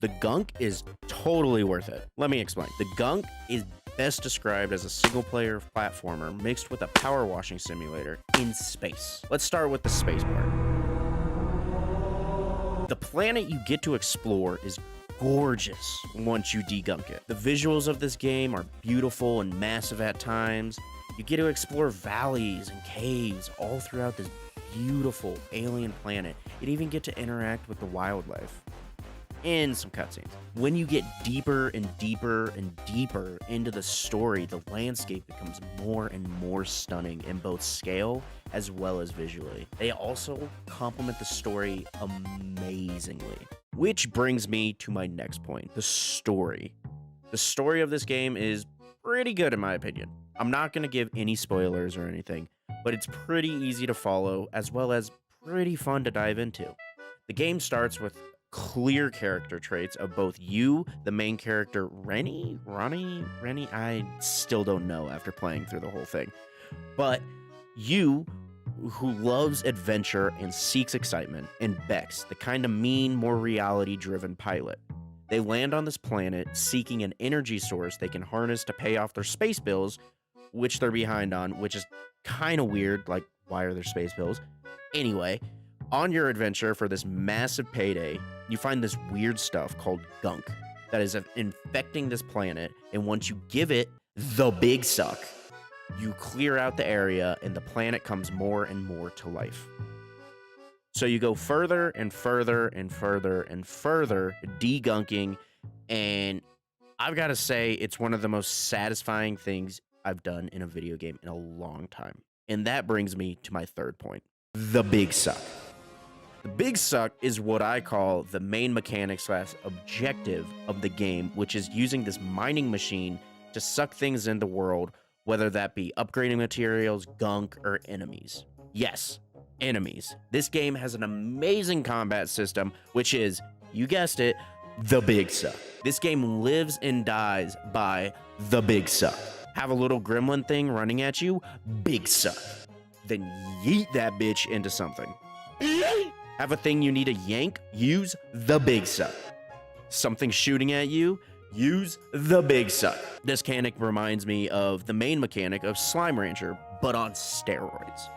The Gunk is totally worth it. Let me explain. The Gunk is best described as a single-player platformer mixed with a power washing simulator in space. Let's start with the space part. The planet you get to explore is gorgeous once you degunk it. The visuals of this game are beautiful and massive at times. You get to explore valleys and caves all throughout this beautiful alien planet. You even get to interact with the wildlife and some cutscenes. When you get deeper and deeper and deeper into the story, the landscape becomes more and more stunning in both scale as well as visually. They also complement the story amazingly. Which brings me to my next point, the story. The story of this game is pretty good in my opinion. I'm not going to give any spoilers or anything, but it's pretty easy to follow as well as pretty fun to dive into. The game starts with clear character traits of both you, the main character, Rennie, I still don't know after playing through the whole thing, but you, who loves adventure and seeks excitement, and Bex, the kind of mean, more reality-driven pilot. They land on this planet seeking an energy source they can harness to pay off their space bills, which they're behind on, which is kind of weird, like, why are there space bills? Anyway, on your adventure for this massive payday, you find this weird stuff called Gunk that is infecting this planet, and once you give it the big suck, you clear out the area and the planet comes more and more to life. So you go further and further and further and further degunking, and I've got to say it's one of the most satisfying things I've done in a video game in a long time. And that brings me to my third point, the big suck. The big suck is what I call the main mechanic / objective of the game, which is using this mining machine to suck things in the world, whether that be upgrading materials, gunk, or enemies. Yes, enemies. This game has an amazing combat system, which is, you guessed it, the big suck. This game lives and dies by the big suck. Have a little gremlin thing running at you, big suck. Then yeet that bitch into something. Have a thing you need to yank, use the big suck. Something shooting at you, use the big suck. This mechanic reminds me of the main mechanic of Slime Rancher, but on steroids.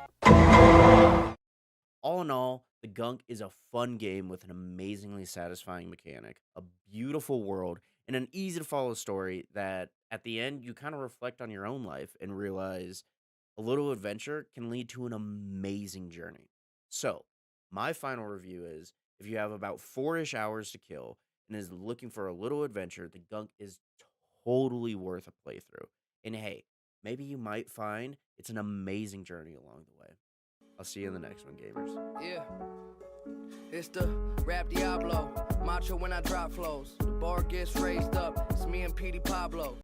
All in all, the Gunk is a fun game with an amazingly satisfying mechanic, a beautiful world, and an easy to follow story that at the end you kind of reflect on your own life and realize a little adventure can lead to an amazing journey. So, my final review is, if you have about 4-ish hours to kill and is looking for a little adventure, the Gunk is totally worth a playthrough. And hey, maybe you might find it's an amazing journey along the way. I'll see you in the next one, gamers. Yeah, it's the rap Diablo, macho when I drop flows. The bar gets raised up, it's me and Petey Pablo.